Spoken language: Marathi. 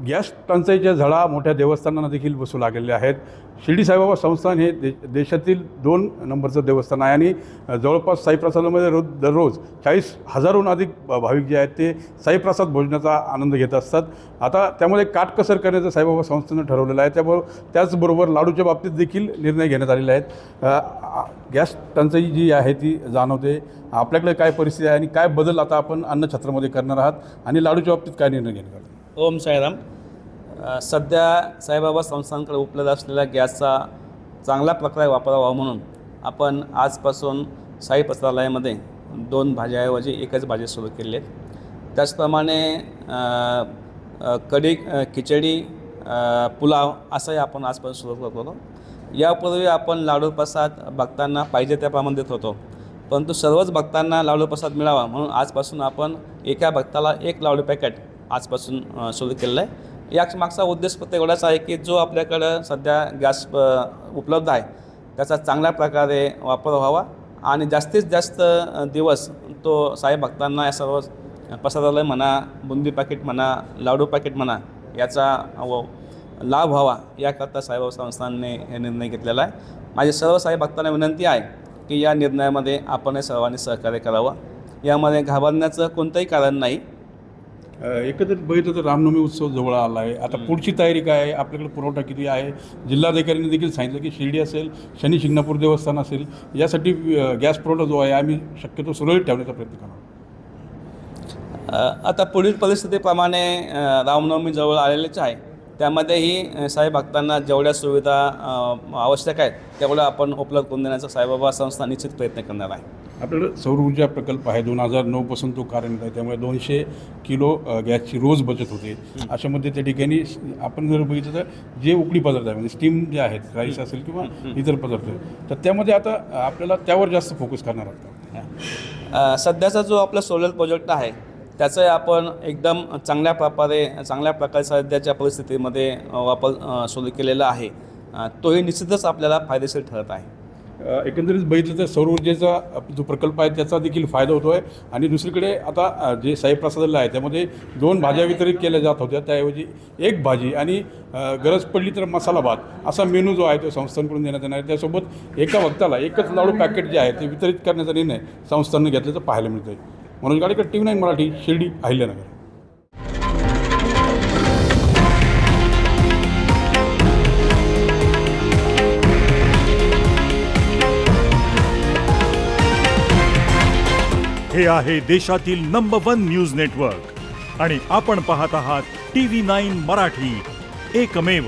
गॅस टंचाईच्या झळा मोठ्या देवस्थानांना देखील बसू लागलेल्या आहेत. शिर्डी साईबाबा संस्थान हे देशातील 2 नंबरचं देवस्थान आहे आणि जवळपास साईप्रसादामध्ये दररोज 40,000हून अधिक भाविक जे आहेत ते साईप्रसाद भोजनाचा आनंद घेत असतात. आता त्यामध्ये काटकसर करण्याचं साईबाबा संस्थेनं ठरवलेलं आहे. त्याचबरोबर लाडूच्या बाबतीत देखील निर्णय घेण्यात आलेले आहेत. गॅस टंचाई जी आहे ती जाणवते. आपल्याकडे काय परिस्थिती आहे आणि काय बदल आता आपण अन्नछत्रामध्ये करणार आहात आणि लाडूच्या बाबतीत काय निर्णय घेण्यात आला? ओम साईराम. सध्या साईबाबा संस्थांकडे उपलब्ध असलेल्या गॅसचा चांगल्या प्रकारे वापर व्हावा म्हणून आपण आजपासून साई प्रसादालयामध्ये 2 भाज्याऐवजी एकच भाजी सुरू केली आहेत. त्याचप्रमाणे कढी, खिचडी, पुलाव असंही आपण आजपासून सुरू करतो. यापूर्वी आपण लाडू प्रसाद भक्तांना पाहिजे त्याप्रमाणे देत होतो, परंतु सर्वच भक्तांना लाडू प्रसाद मिळावा म्हणून आजपासून आपण एका भक्ताला 1 लाडू पॅकेट आजपासून सुरू केलेलं आहे. याच मागचा उद्देश फक्त एवढाच आहे की जो आपल्याकडं सध्या गॅस उपलब्ध आहे त्याचा चांगल्या प्रकारे वापर व्हावा आणि जास्तीत जास्त दिवस तो साई भक्तांना या सर्व प्रसादालय म्हणा, बुंदी पॅकेट म्हणा, लाडू पॅकेट म्हणा याचा लाभ व्हावा याकरता साईबाबा संस्थानने हे निर्णय घेतलेला आहे. माझी सर्व साई भक्तांना विनंती आहे की या निर्णयामध्ये आपण सर्वांनी सहकार्य करावं. यामध्ये घाबरण्याचं कोणतंही कारण नाही. एकंदरीत बघितलं तर रामनवमी उत्सव जवळ आला आहे. आता पुढची तयारी काय आहे? आपल्याकडे पुरवठा किती आहे? जिल्हाधिकाऱ्यांनी देखील सांगितलं की शिर्डी असेल, शनी शिंगणापूर देवस्थान असेल, यासाठी गॅस पुरवठा जो आहे आम्ही शक्यतो सुरळीत ठेवण्याचा प्रयत्न करणार. आता पुढील परिस्थितीप्रमाणे रामनवमी जवळ आलेलेच आहे. त्यामध्येही साई भक्तांना जेवढ्या सुविधा आवश्यक आहेत तेवढ्या आपण उपलब्ध करून देण्याचा साईबाबा संस्था निश्चित प्रयत्न करणार आहे. आपल्याकडं सौर ऊर्जा प्रकल्प आहे. 2009पासून तो कार्यरत आहे. त्यामुळे 200 किलो गॅसची रोज बचत होते. अशामध्ये त्या ठिकाणी आपण जर बघितलं तर जे उकडी पदार्थ आहे म्हणजे स्टीम जे आहेत, राईस असेल किंवा इतर पदार्थ, तर त्यामध्ये आता आपल्याला त्यावर जास्त फोकस करणार आहोत. सध्याचा जो आपला सोलर प्रोजेक्ट आहे त्याचं आपण एकदम चांगल्या प्रकारे सध्याच्या परिस्थितीमध्ये वापर सुरू केलेला आहे. तोही निश्चितच आपल्याला फायदेशीर ठरत आहे. एकंदरीत बघितलं तर सौर ऊर्जेचा जो प्रकल्प आहे त्याचा देखील फायदा होतो आहे. आणि दुसरीकडे आता जे साई प्रसादालय आहे त्यामध्ये 2 भाज्या वितरित केल्या जात होत्या, त्याऐवजी 1 भाजी आणि गरज पडली तर मसाला भात असा मेनू जो आहे तो संस्थांकडून देण्यात येणार आहे. त्यासोबत एका भक्ताला 1च लाडू पॅकेट जे आहे ते वितरित करण्याचा निर्णय संस्थांनी घेतल्याचं पाहायला मिळतं आहे. मनोज गाडेकर, TV9 मराठी, शिर्डी, अहिल्यानगर. हे आहे देशातील नंबर 1 न्यूज नेटवर्क आणि आपण पाहत आहात TV9 मराठी, एकमेव.